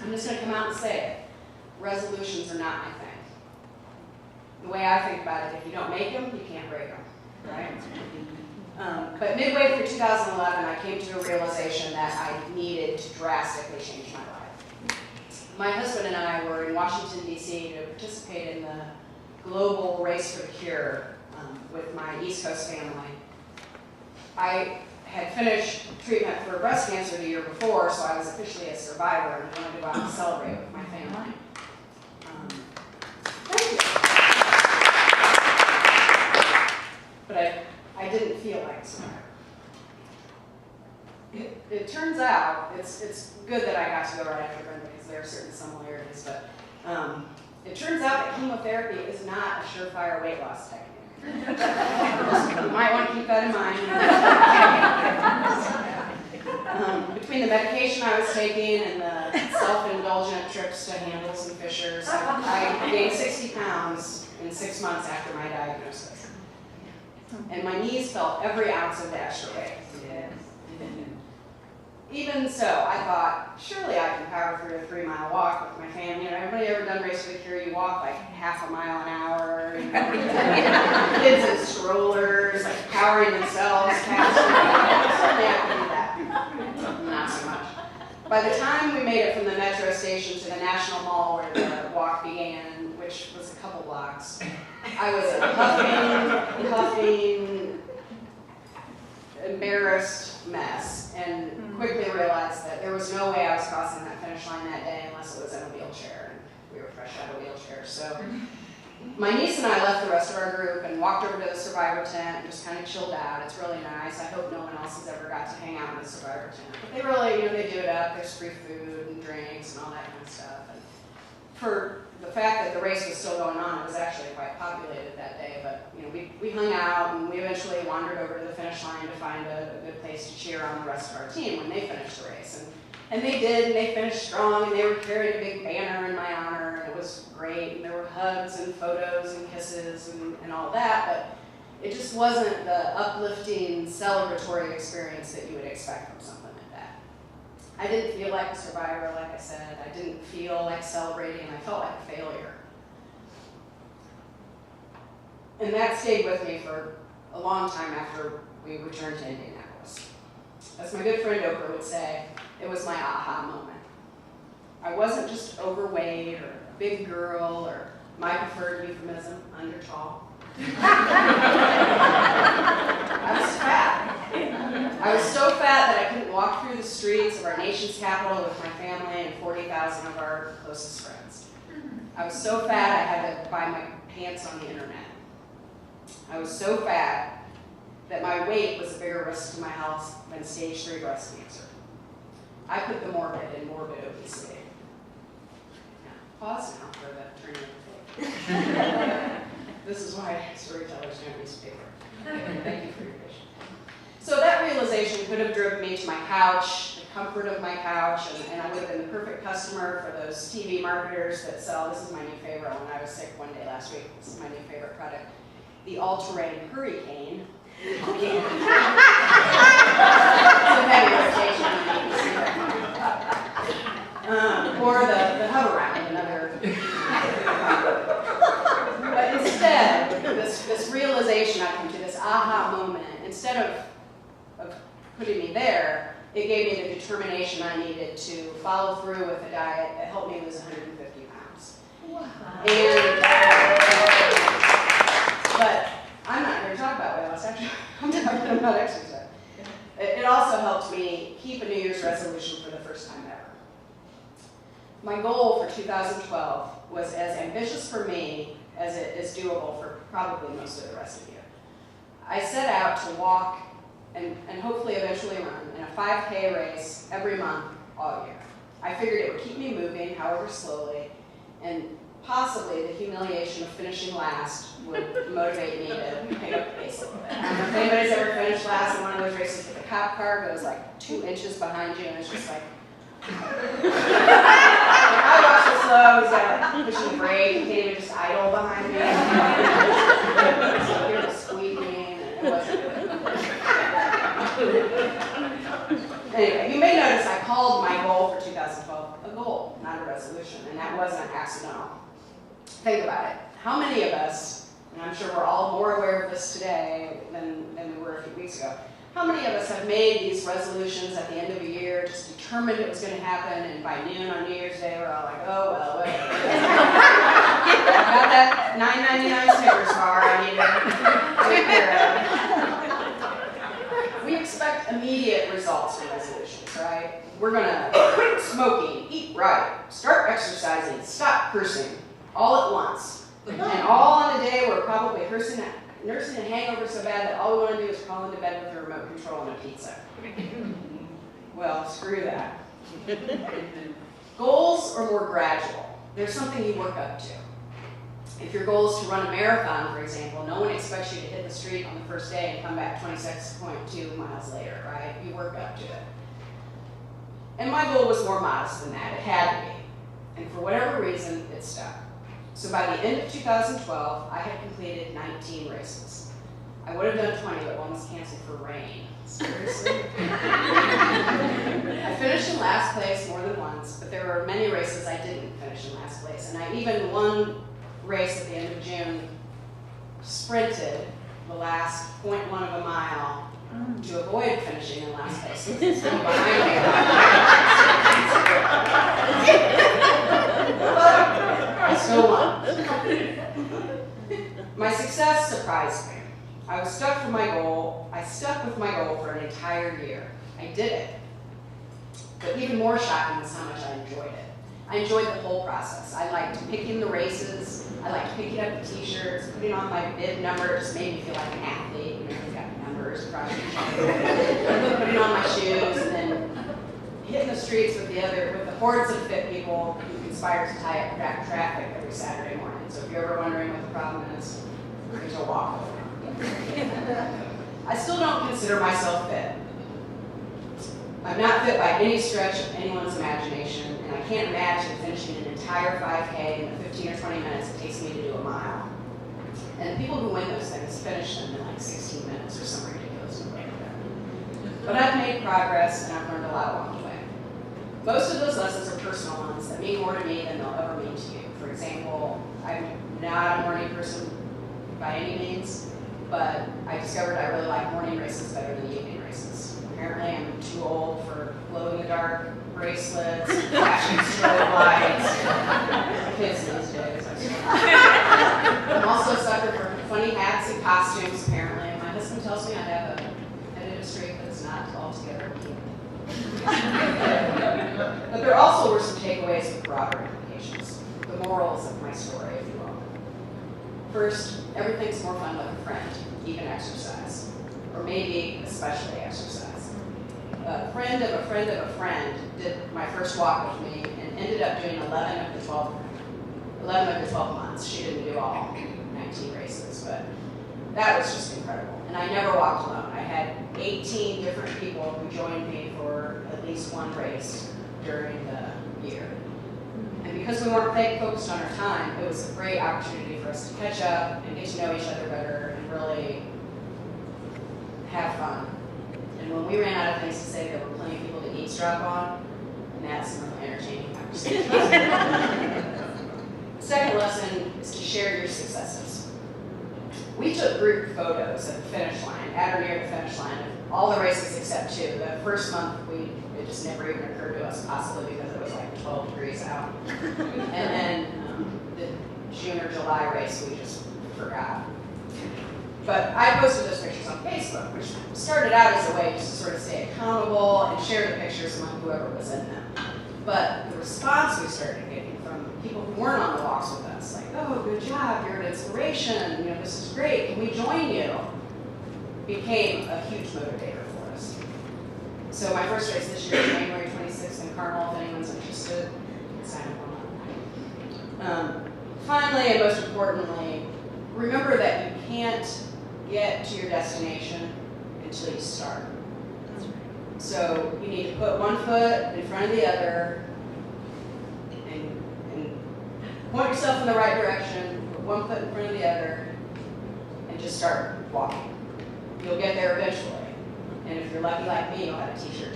I'm just going to come out and say it. Resolutions are not my thing. The way I think about it, if you don't make them, you can't break them, right? But midway through 2011, I came to a realization that I needed to drastically change my life. My husband and I were in Washington, D.C. to participate in the global race for the cure with my East Coast family. I had finished treatment for breast cancer the year before, so I was officially a survivor and wanted to go out and celebrate with my family. Thank you. But I didn't feel like a survivor. It turns out, it's good that I got to go right after Brenda because there are certain similarities, but it turns out that chemotherapy is not a surefire weight loss technique. You might want to keep that in mind. Between the medication I was taking and the self-indulgent trips to Handles and Fishers, I gained 60 pounds in 6 months after my diagnosis. And my knees felt every ounce of the extra weight. Even so, I thought, surely I can power through a 3-mile walk with my family. You know, everybody ever done Race for the Cure? You walk like half a mile an hour. You know, kids in strollers, like powering themselves past. Certainly I could do that. Not so much. By the time we made it from the metro station to the National Mall where the walk began, which was a couple blocks, I was a huffing, embarrassed mess, and quickly realized that there was no way I was crossing that finish line that day unless it was in a wheelchair, and we were fresh out of wheelchairs. So my niece and I left the rest of our group and walked over to the Survivor tent and just kind of chilled out. It's really nice. I hope no one else has ever got to hang out in the Survivor tent. But they really, they do it up. There's free food and drinks and all that kind of stuff. And for the fact that the race was still going on, it was actually quite populated that day. But we hung out, and we eventually wandered over to the finish line to find a good place to cheer on the rest of our team when they finished the race. And they did, and they finished strong, and they were carrying a big banner in my honor, and it was great, and there were hugs and photos and kisses and all that, but it just wasn't the uplifting, celebratory experience that you would expect from something like that. I didn't feel like a survivor, like I said. I didn't feel like celebrating. I felt like a failure. And that stayed with me for a long time after we returned to Indianapolis. As my good friend Oprah would say, it was my aha moment. I wasn't just overweight or a big girl or my preferred euphemism, under tall. I was fat. I was so fat that I couldn't walk through the streets of our nation's capital with my family and 40,000 of our closest friends. I was so fat I had to buy my pants on the internet. I was so fat that my weight was a bigger risk to my health than stage 3 breast cancer. I put the morbid in morbid obesity. Now, pause now for the turning of the page. This is why storytellers don't use paper. Thank you for your patience. So that realization could have driven me to my couch, the comfort of my couch, and I would have been the perfect customer for those TV marketers that sell, this is my new favorite when I was sick one day last week, this is my new favorite product, the all-terrain hurricane. It's a heavy rotation. Or the hover round, another. But instead, this realization I came to, this aha moment, instead of putting me there, it gave me the determination I needed to follow through with a diet that helped me lose 150 pounds. Wow. But I'm not here to talk about weight loss, actually. I'm talking about exercise. It also helped me keep a New Year's resolution for the first time ever. My goal for 2012 was as ambitious for me as it is doable for probably most of the rest of you. I set out to walk and hopefully eventually run in a 5K race every month all year. I figured it would keep me moving, however slowly, and possibly the humiliation of finishing last would motivate me to pick up the pace a little bit. I don't know if anybody's ever finished last in one of those races with a cop car goes like 2 inches behind you, and it's just like, I watch it slow, he's got pushing brake, you can't even just idle behind me. So you're just squeaking, and it wasn't good. Anyway, you may notice I called my goal for 2012 a goal. not a resolution, and that wasn't accidental. Think about it. How many of us, and I'm sure we're all more aware of this today than we were a few weeks ago, how many of us have made these resolutions at the end of a year, just determined it was going to happen, and by noon on New Year's Day, we're all like, oh, well, whatever. I got that $9.99 Snickers bar I need to take care of. We expect immediate results from resolutions, right? We're going to quit smoking, eat right, start exercising, stop cursing, all at once. And all on a day we're probably nursing a hangover so bad that all we want to do is crawl into bed with a remote control and a pizza. Well, screw that. Goals are more gradual. They're something you work up to. If your goal is to run a marathon, for example, no one expects you to hit the street on the first day and come back 26.2 miles later, right? You work up to it. And my goal was more modest than that. It had to be. And for whatever reason, it stuck. So by the end of 2012, I had completed 19 races. I would have done 20, but one was canceled for rain. Seriously? I finished in last place more than once, but there were many races I didn't finish in last place. And I even won race at the end of June, sprinted the last 0.1 of a mile to avoid finishing in last place. It's behind me. I still won. My success surprised me. I was stuck with my goal. I stuck with my goal for an entire year. I did it. But even more shocking was how much I enjoyed it. I enjoyed the whole process. I liked picking the races. I liked picking up the t-shirts, putting on my bib number. It just made me feel like an athlete. You know, we've got numbers across each other. Putting on my shoes and then hitting the streets with the hordes of fit people who conspire to tie up traffic every Saturday morning. So if you're ever wondering what the problem is, there's a walk over. I still don't consider myself fit. I'm not fit by any stretch of anyone's imagination, and I can't imagine finishing an entire 5K in the 15 or 20 minutes it takes me to do a mile. And the people who win those things finish them in like 16 minutes or some ridiculous number like that. But I've made progress, and I've learned a lot along the way. Most of those lessons are personal ones that mean more to me than they'll ever mean to you. For example, I'm not a morning person by any means, but I discovered I really like morning races better than evening races. Apparently I'm too old for glow-in-the-dark bracelets, flashing strobe lights. Kids these days, I swear. I'm also a sucker for funny hats and costumes, apparently. And my husband tells me I have an industry that's not altogether cute. But there also were some takeaways with broader implications. The morals of my story, if you will. First, everything's more fun with a friend, even exercise. Or maybe especially exercise. A friend of a friend of a friend did my first walk with me and ended up doing 11 of the 12 months. She didn't do all 19 races, but that was just incredible. And I never walked alone. I had 18 different people who joined me for at least one race during the year. And because we weren't focused on our time, it was a great opportunity for us to catch up and get to know each other better and really have fun. And when we ran out of things to say, there were plenty of people to eavesdrop on, and that's some really entertaining conversations. The second lesson is to share your successes. We took group photos at the finish line, at or near the finish line, of all the races except two. The first month, it just never even occurred to us, possibly because it was like 12 degrees out. And then the June or July race, we just forgot. But I posted those pictures on Facebook, which started out as a way just to sort of stay accountable and share the pictures among whoever was in them. But the response we started getting from people who weren't on the walks with us, like, oh, good job, you're an inspiration, you know, this is great, can we join you? Became a huge motivator for us. So my first race this year is January 26th in Carmel, if anyone's interested, sign up online. Finally, and most importantly, remember that you can't get to your destination until you start. That's right. So you need to put one foot in front of the other and point yourself in the right direction, put one foot in front of the other, and just start walking. You'll get there eventually. And if you're lucky like me, you'll have a t-shirt.